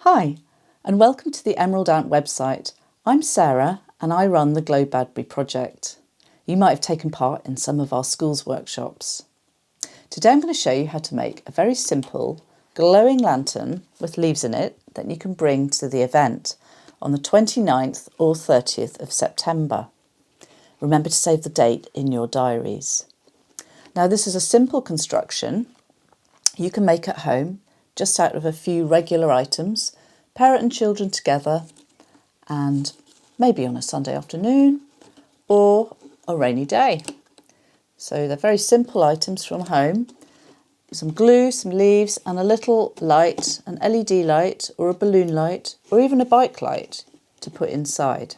Hi, and welcome to the Emerald Ant website. I'm Sarah and I run the Glow Badbury project. You might have taken part in some of our school's workshops. Today I'm going to show you how to make a very simple glowing lantern with leaves in it that you can bring to the event on the 29th or 30th of September. Remember to save the date in your diaries. Now this is a simple construction you can make at home just out of a few regular items, parent and children together, and maybe on a Sunday afternoon or a rainy day. So they're very simple items from home. Some glue, some leaves and a little light, an LED light or a balloon light or even a bike light to put inside.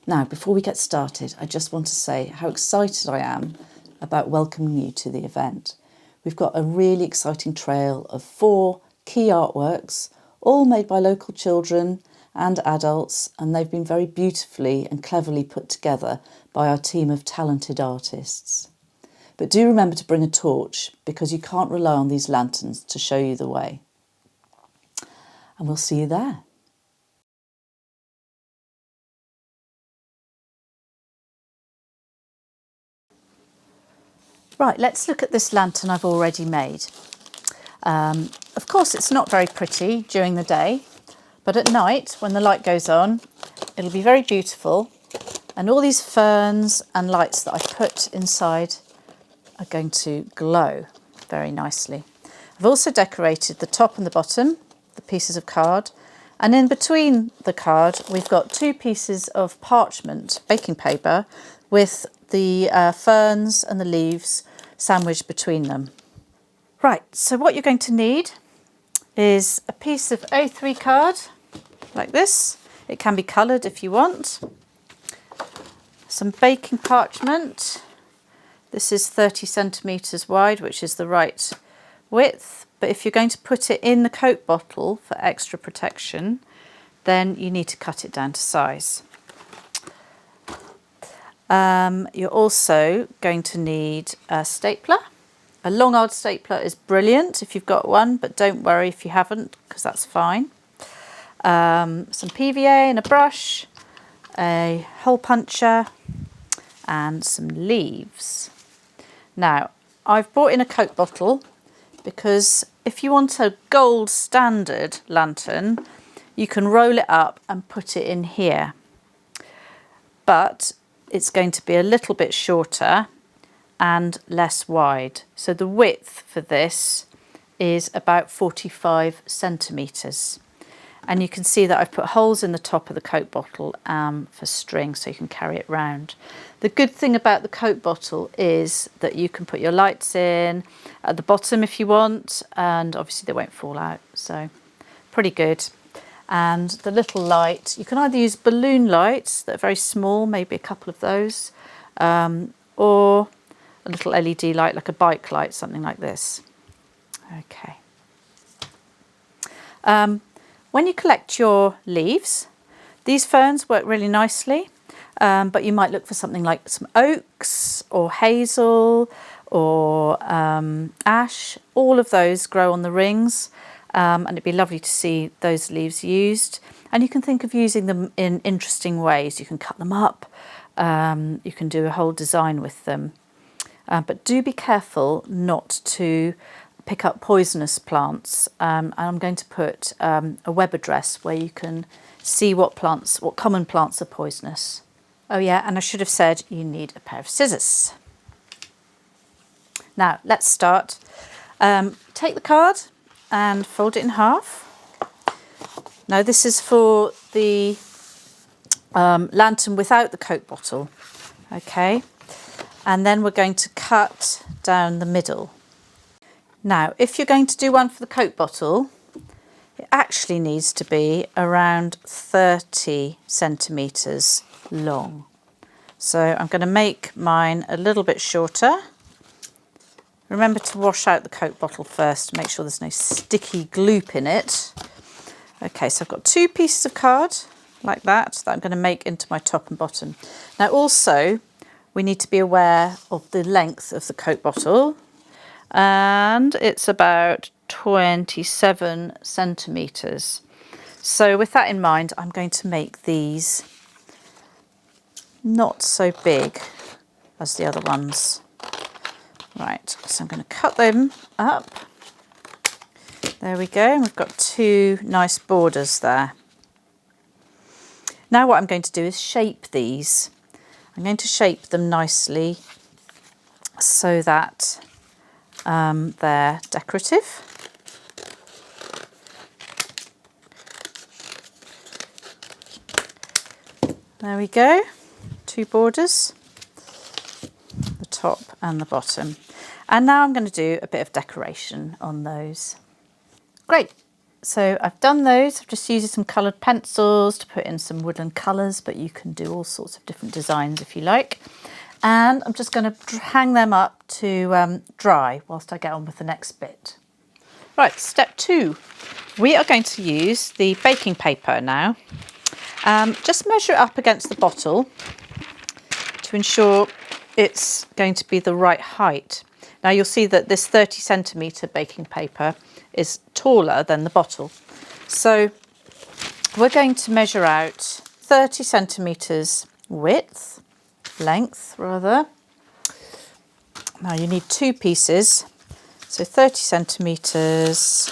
Now, before we get started, I just want to say how excited I am about welcoming you to the event. We've got a really exciting trail of 4 key artworks, all made by local children and adults, and they've been very beautifully and cleverly put together by our team of talented artists. But do remember to bring a torch because you can't rely on these lanterns to show you the way. And we'll see you there. Right, let's look at this lantern I've already made. Of course, it's not very pretty during the day, but at night, when the light goes on, it'll be very beautiful. And all these ferns and lights that I've put inside are going to glow very nicely. I've also decorated the top and the bottom, the pieces of card. And in between the card, we've got 2 pieces of parchment, baking paper, with the ferns and the leaves sandwiched between them. Right, so what you're going to need is a piece of A3 card, like this. It can be coloured if you want. Some baking parchment. This is 30 centimetres wide, which is the right width. But if you're going to put it in the Coke bottle for extra protection, then you need to cut it down to size. You're also going to need a stapler. A long old stapler is brilliant if you've got one, but don't worry if you haven't, because that's fine. Some PVA and a brush, a hole puncher, and some leaves. Now, I've brought in a Coke bottle because if you want a gold standard lantern, you can roll it up and put it in here. But it's going to be a little bit shorter and less wide. So the width for this is about 45 centimetres. And you can see that I've put holes in the top of the Coke bottle for string so you can carry it round. The good thing about the Coke bottle is that you can put your lights in at the bottom if you want, and obviously they won't fall out. So pretty good. And the little light, you can either use balloon lights that are very small, maybe a couple of those, or a little LED light like a bike light, something like this. Okay. When you collect your leaves, these ferns work really nicely, but you might look for something like some oaks or hazel or ash. All of those grow on the rings. And it'd be lovely to see those leaves used. And you can think of using them in interesting ways. You can cut them up, you can do a whole design with them. But do be careful not to pick up poisonous plants. And I'm going to put a web address where you can see what common plants are poisonous. Oh yeah, and I should have said you need a pair of scissors. Now let's start. Take the card and fold it in half. Now this is for the lantern without the Coke bottle, okay? And then we're going to cut down the middle. Now, if you're going to do one for the Coke bottle, it actually needs to be around 30 centimetres long. So I'm going to make mine a little bit shorter. Remember to wash out the Coke bottle first to make sure there's no sticky gloop in it. Okay, so I've got 2 pieces of card like that I'm going to make into my top and bottom. Now also, we need to be aware of the length of the Coke bottle. and it's about 27 centimetres. So with that in mind, I'm going to make these not so big as the other ones. Right, so I'm going to cut them up. There we go, and we've got two nice borders there. Now what I'm going to do is shape these. I'm going to shape them nicely so that they're decorative. There we go, two borders, the top and the bottom. And now I'm going to do a bit of decoration on those. Great, so I've done those. I've just used some coloured pencils to put in some woodland colours, but you can do all sorts of different designs if you like. And I'm just going to hang them up to dry whilst I get on with the next bit. Right, step 2. We are going to use the baking paper now. Just measure it up against the bottle to ensure it's going to be the right height. Now you'll see that this 30 centimetre baking paper is taller than the bottle. So we're going to measure out 30 centimetres length rather. Now you need two pieces, so 30 centimetres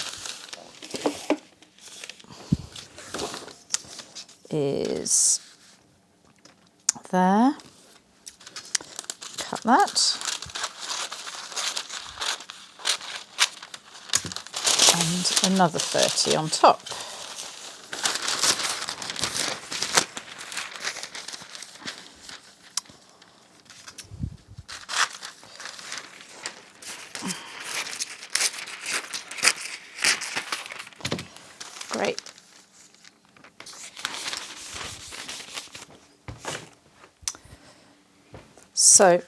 is there. Cut that. And another 30 on top. Great. So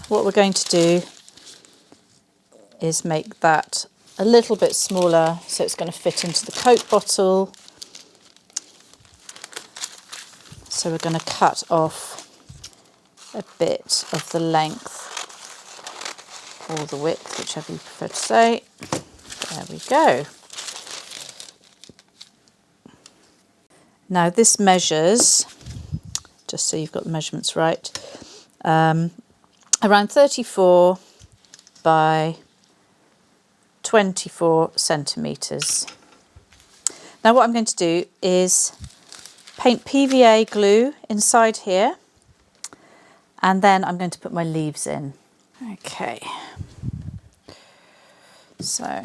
what we're going to do is make that a little bit smaller so it's going to fit into the Coke bottle. So we're going to cut off a bit of the length or the width, whichever you prefer to say. There we go. Now this measures, just so you've got the measurements right, around 34 by 24 centimetres. Now what I'm going to do is paint PVA glue inside here, and then I'm going to put my leaves in. Okay, so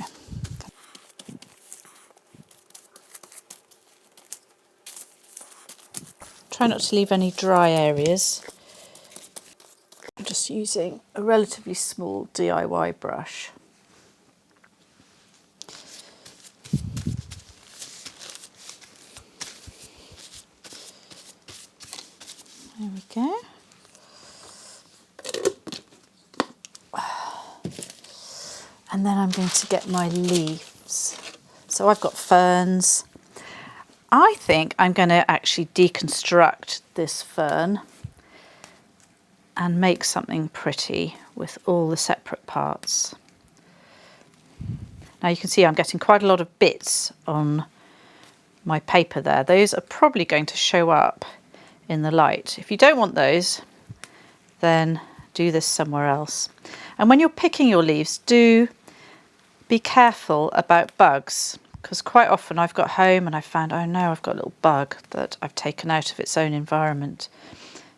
try not to leave any dry areas. I'm just using a relatively small DIY brush. There we go. And then I'm going to get my leaves. So I've got ferns. I think I'm going to actually deconstruct this fern and make something pretty with all the separate parts. Now you can see I'm getting quite a lot of bits on my paper there. Those are probably going to show up in the light. If you don't want those, then do this somewhere else. And when you're picking your leaves, do be careful about bugs, because quite often I've got home and I've found, oh no, I've got a little bug that I've taken out of its own environment.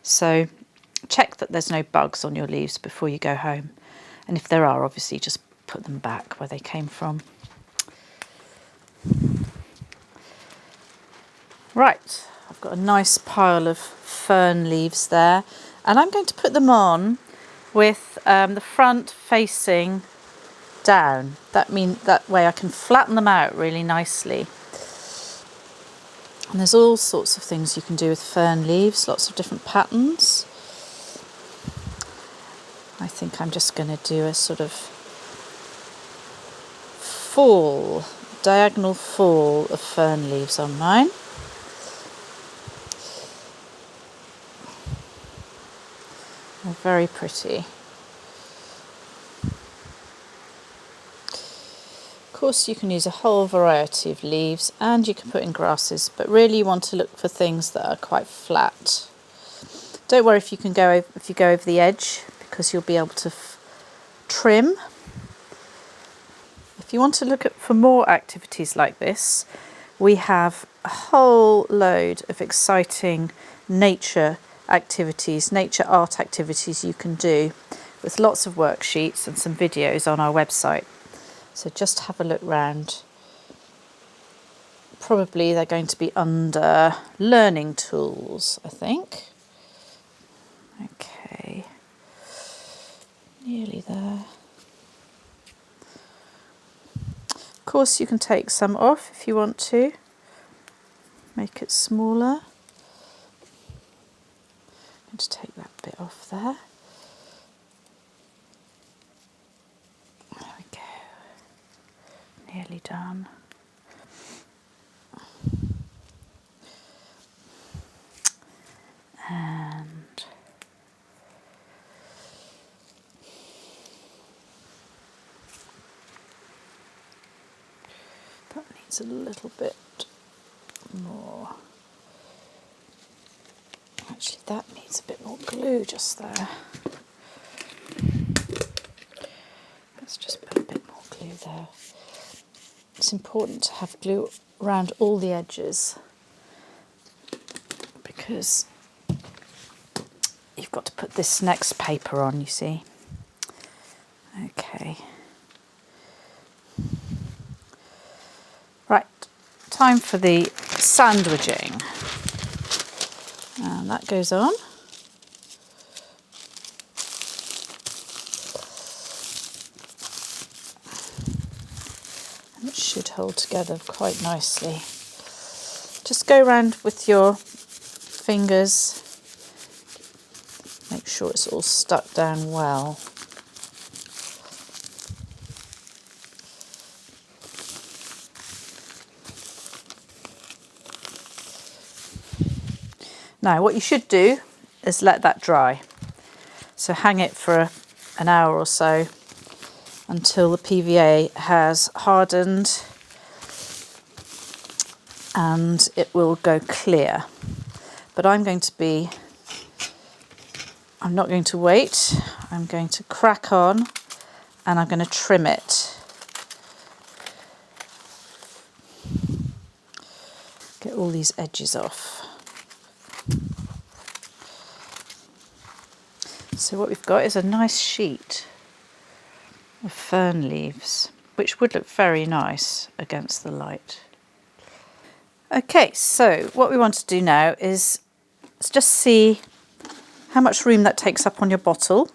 So check that there's no bugs on your leaves before you go home. And if there are, obviously just put them back where they came from. Right, I've got a nice pile of fern leaves there, and I'm going to put them on with the front facing down. That way I can flatten them out really nicely. And there's all sorts of things you can do with fern leaves, lots of different patterns. I think I'm just going to do a sort of diagonal fall of fern leaves on mine. They're very pretty. course you can use a whole variety of leaves and you can put in grasses, but really you want to look for things that are quite flat. Don't worry if you go over the edge, because you'll be able to trim. If you want to look for more activities like this, we have a whole load of exciting nature activities, nature art activities you can do, with lots of worksheets and some videos on our website. So just have a look round. Probably they're going to be under learning tools, I think. Okay, nearly there. Of course you can take some off if you want to, make it smaller. I'm going to take that bit off there. There we go, nearly done. And that needs a little bit more. Actually, that needs a bit more glue just there. Let's just put a bit more glue there. It's important to have glue around all the edges, because you've got to put this next paper on, you see. Okay. Right, time for the sandwiching. And that goes on. And it should hold together quite nicely. Just go around with your fingers. Make sure it's all stuck down well. Now what you should do is let that dry. So hang it for an hour or so until the PVA has hardened and it will go clear. But I'm not going to wait. I'm going to crack on and I'm going to trim it. Get all these edges off. So what we've got is a nice sheet of fern leaves, which would look very nice against the light. Okay, so what we want to do now is just see how much room that takes up on your bottle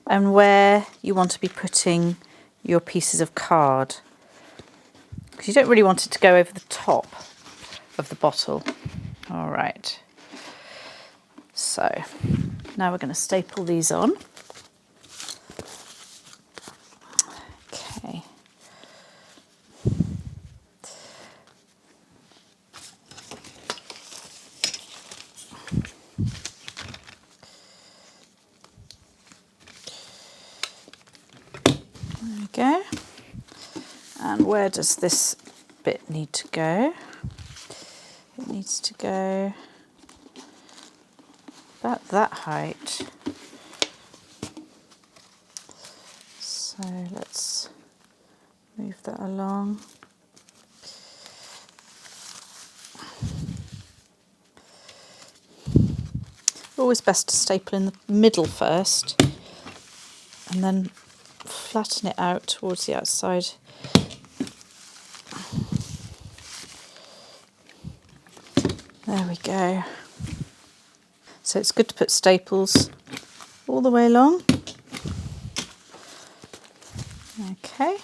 and where you want to be putting your pieces of card, because you don't really want it to go over the top of the bottle. All right, so now we're going to staple these on. Okay. There we go. And where does this bit need to go? It needs to go about that height. So let's move that along. Always best to staple in the middle first and then flatten it out towards the outside. There we go. So it's good to put staples all the way along. Okay,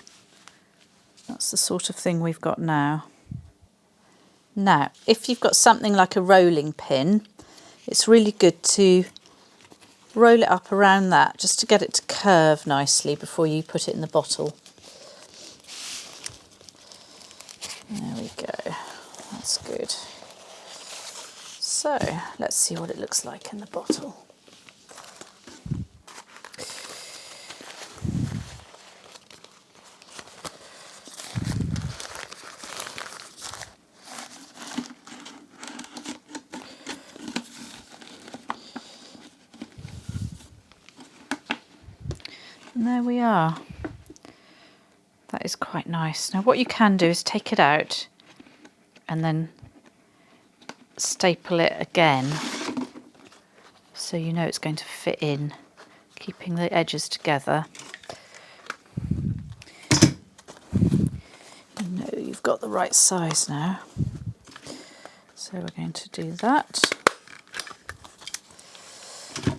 that's the sort of thing we've got now. Now, if you've got something like a rolling pin, it's really good to roll it up around that just to get it to curve nicely before you put it in the bottle. There we go, that's good. So let's see what it looks like in the bottle. And there we are. That is quite nice. Now what you can do is take it out and then staple it again so you know it's going to fit in, keeping the edges together. You know you've got the right size now. So we're going to do that.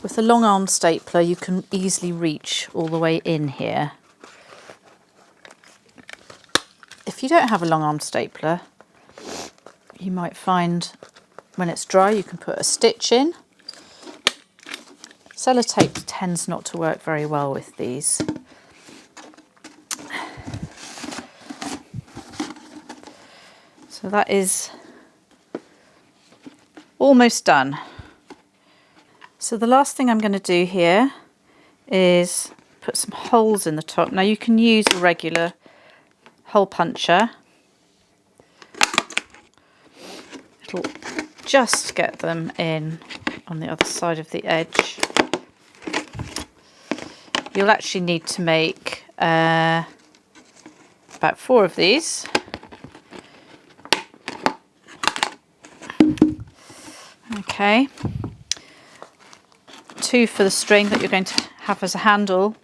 With a long arm stapler you can easily reach all the way in here. If you don't have a long arm stapler, you might find when it's dry you can put a stitch in. Sellotape tends not to work very well with these. So that is almost done. So the last thing I'm going to do here is put some holes in the top. Now you can use a regular hole puncher. It'll just get them in on the other side of the edge. You'll actually need to make about 4 of these. Okay. 2 for the string that you're going to have as a handle,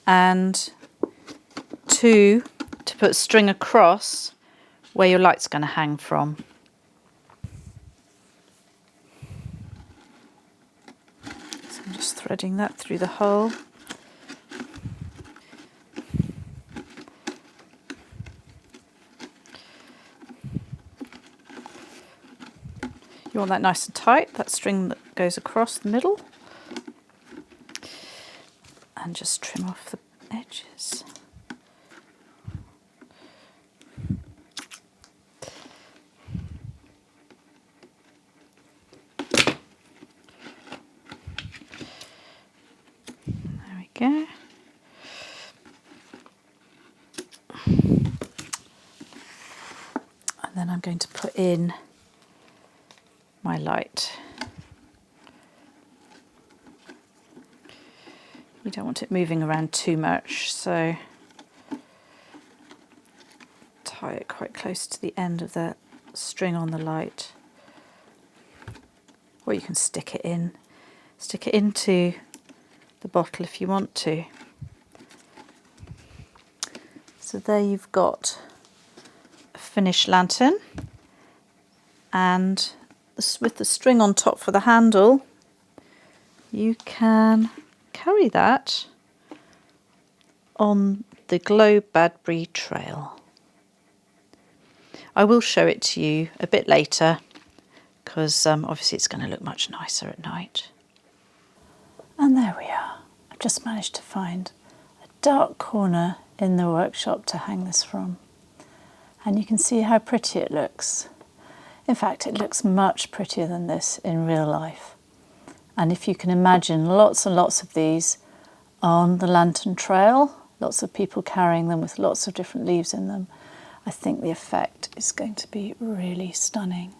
and 2 to put string across where your light's going to hang from. So I'm just threading that through the hole. You want that nice and tight, that string that goes across the middle. And just trim off the edges. There we go. And then I'm going to put in my light. You don't want it moving around too much, so tie it quite close to the end of the string on the light. Or you can stick it into the bottle if you want to. So there you've got a finished lantern, and with the string on top for the handle, you can carry that on the Glow Badbury trail. I will show it to you a bit later because obviously it's going to look much nicer at night. And there we are. I've just managed to find a dark corner in the workshop to hang this from, and you can see how pretty it looks. In fact, it looks much prettier than this in real life. And if you can imagine lots and lots of these on the lantern trail, lots of people carrying them with lots of different leaves in them, I think the effect is going to be really stunning.